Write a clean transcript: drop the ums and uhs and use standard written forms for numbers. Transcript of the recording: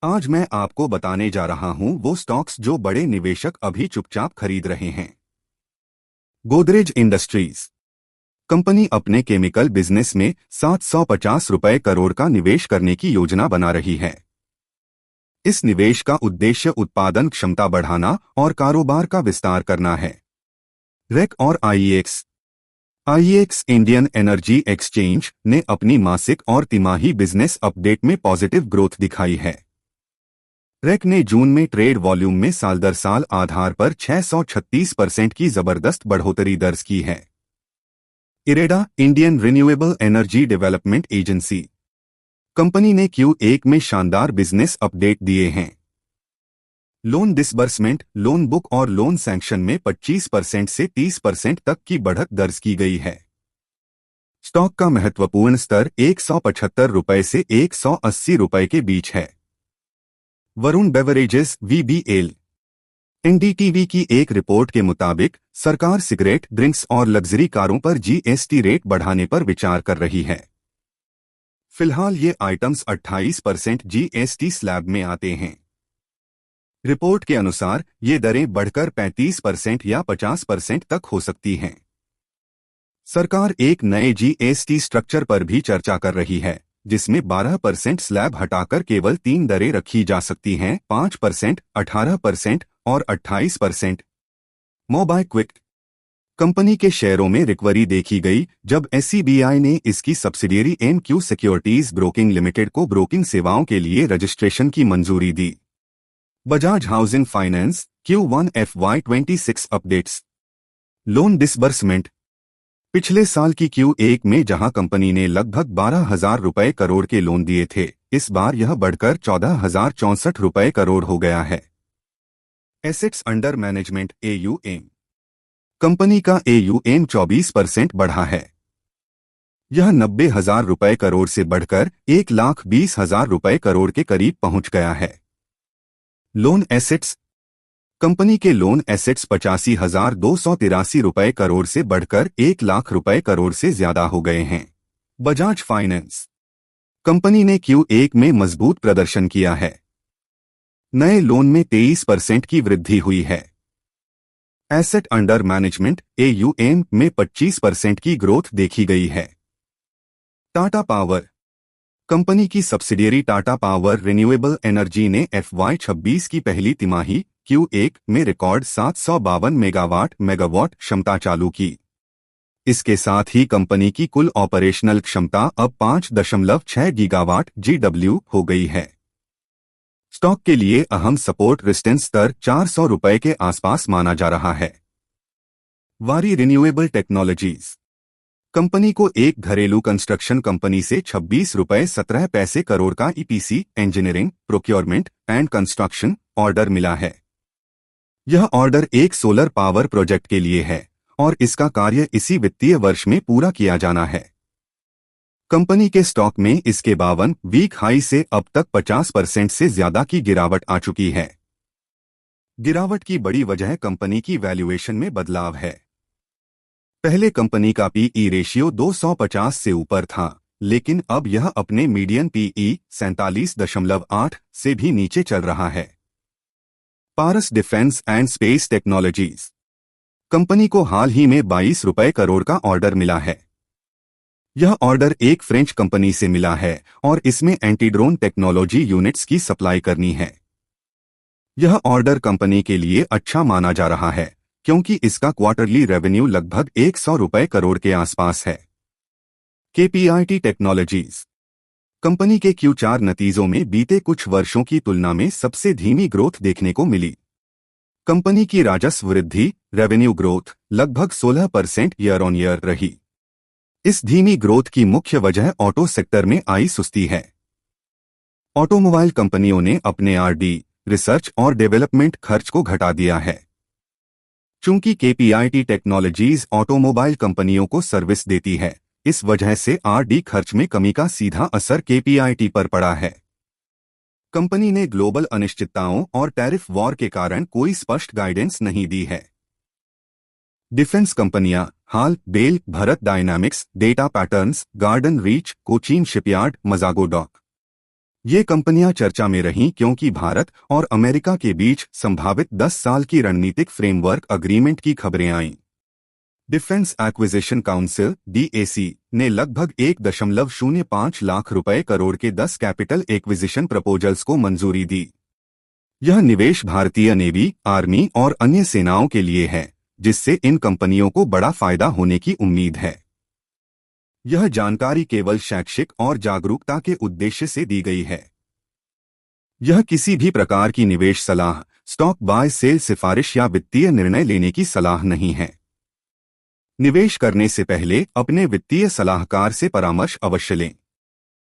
आज मैं आपको बताने जा रहा हूं वो स्टॉक्स जो बड़े निवेशक अभी चुपचाप खरीद रहे हैं। गोदरेज इंडस्ट्रीज कंपनी अपने केमिकल बिजनेस में 750 रुपए करोड़ का निवेश करने की योजना बना रही है। इस निवेश का उद्देश्य उत्पादन क्षमता बढ़ाना और कारोबार का विस्तार करना है। रेक और आईईएक्स इंडियन एनर्जी एक्सचेंज ने अपनी मासिक और तिमाही बिजनेस अपडेट में पॉजिटिव ग्रोथ दिखाई है। रेक ने जून में ट्रेड वॉल्यूम में साल दर साल आधार पर 636% की जबरदस्त बढ़ोतरी दर्ज की है। IREDA Indian renewable energy development agency company ने Q1 में शानदार बिजनेस अपडेट दिए हैं। लोन डिसबर्समेंट, लोन बुक और लोन सैंक्शन में 25% से 30% तक की बढ़त दर्ज की गई है। स्टॉक का महत्वपूर्ण स्तर 175 रुपए से 180 रुपए के बीच है। वरुण बेवरेजेस VBL एनडीटीवी की एक रिपोर्ट के मुताबिक सरकार सिगरेट, ड्रिंक्स और लग्जरी कारों पर GST रेट बढ़ाने पर विचार कर रही है। फिलहाल ये आइटम्स 28% GST स्लैब में आते हैं। रिपोर्ट के अनुसार ये दरें बढ़कर 35% या 50% तक हो सकती हैं। सरकार एक नए GST स्ट्रक्चर पर भी चर्चा कर रही है, जिसमें 12% स्लैब हटाकर केवल 3 दरें रखी जा सकती हैं: 5%, 18% और 28%। मोबाइक्विक कंपनी के शेयरों में रिकवरी देखी गई जब SCBI ने इसकी subsidiary MQ securities broking limited को ब्रोकिंग सेवाओं के लिए रजिस्ट्रेशन की मंजूरी दी। Bajaj housing finance Q1 FY26 updates. Loan disbursement पिछले साल की Q1 में जहां कंपनी ने लगभग 12,000 रुपए करोड़ के लोन दिए थे, इस बार यह बढ़कर 14,064 रुपए करोड़ हो गया है। Assets under management AUM company का AUM 24% बढ़ा है। यह 90,000 रुपए करोड़ से बढ़कर 1,20,000 रुपए करोड़ के करीब पहुंच गया है। लोन एसेट्स कंपनी के लोन एसेट्स 85,283 रुपए करोड़ से बढ़कर 1,00,000 रुपए करोड़ से ज्यादा हो गए हैं। बजाज फाइनेंस कंपनी ने Q1 में मजबूत प्रदर्शन किया है। नए लोन में 23% की वृद्धि हुई है। एसेट अंडर मैनेजमेंट AUM में 25% की ग्रोथ देखी गई है। टाटा पावर कंपनी की subsidiary Tata power renewable energy ने FY26 की पहली तिमाही Q1 में रिकॉर्ड 752 मेगावाट क्षमता चालू की। इसके साथ ही कंपनी की कुल ऑपरेशनल क्षमता अब 5.6 गीगावाट GW हो गई है। स्टॉक के लिए अहम सपोर्ट रेजिस्टेंस स्तर 400 रुपए के आसपास माना जा रहा है। वारी रिन्यूएबल टेक्नोलॉजीज कंपनी को एक घरेलू कंस्ट्रक्शन कंपनी से 26 रुपए 17 पैसे करोड़ का EPC engineering, procurement and construction order मिला है। यह ऑर्डर एक सोलर पावर प्रोजेक्ट के लिए है और इसका कार्य इसी वित्तीय वर्ष में पूरा किया जाना है। कंपनी के स्टॉक में इसके 52 वीक हाई से अब तक 50% से ज्यादा की गिरावट आ चुकी है। गिरावट की बड़ी वजह कंपनी की वैल्यूएशन में बदलाव है। पहले कंपनी का PE रेशियो 250 से ऊपर था, लेकिन अब यह अपने मीडियन PE 47.8 से भी नीचे चल रहा है। Paras defence and space technologies company को हाल ही में 22 रुपए करोड़ का ऑर्डर मिला है। यह ऑर्डर एक फ्रेंच कंपनी से मिला है और इसमें एंटी-ड्रोन टेक्नोलॉजी यूनिट्स की सप्लाई करनी है। यह ऑर्डर कंपनी के लिए अच्छा माना जा रहा है क्योंकि इसका क्वार्टरली रेवेन्यू लगभग 100 रुपए करोड़ के आसपास है। KPIT टेक्नोलॉजीज कंपनी के Q4 नतीजों में बीते कुछ वर्षों की तुलना में सबसे धीमी ग्रोथ देखने को मिली। कंपनी की राजस्व वृद्धि, रेवेन्यू ग्रोथ लगभग 16% ईयर ऑन ईयर रही। इस धीमी ग्रोथ की मुख्य वजह ऑटो सेक्टर में आई सुस्ती है। ऑटोमोबाइल कंपनियों ने अपने R&D, रिसर्च और डेवलपमेंट खर्च को घटा दिया है। चूंकि KPIT टेक्नोलॉजीज ऑटोमोबाइल कंपनियों को सर्विस देती है, इस वजह से R&D खर्च में कमी का सीधा असर KPIT पर पड़ा है। कंपनी ने ग्लोबल अनिश्चितताओं और टैरिफ वॉर के कारण कोई स्पष्ट गाइडेंस नहीं दी है। डिफेंस कंपनियां HAL BEL, Bharat dynamics, data patterns, garden reach, Cochin shipyard, Mazagon dock ये कंपनियां चर्चा में रहीं क्योंकि भारत और अमेरिका के बीच संभावित 10 साल की रणनीतिक फ्रेमवर्क अग्रीमेंट की खबरें आईं। डिफेंस एक्विजिशन काउंसिल (DAC) ने लगभग 1.05 लाख रुपए करोड़ के 10 कैपिटल एक्विजिशन प्रपोजल्स को मंजूरी दी। यह निवेश भारतीय नेवी, आर्मी और अन्य सेनाओं के लिए है, जिससे इन कंपनियों को बड़ा फायदा होने की उम्मीद है। यह जानकारी केवल शैक्षिक और जागरूकता के उद्देश्य से दी गई है। यह किसी भी प्रकार की निवेश सलाह, स्टॉक बाय सेल सिफारिश या वित्तीय निर्णय लेने की सलाह नहीं है। निवेश करने से पहले अपने वित्तीय सलाहकार से परामर्श अवश्य लें।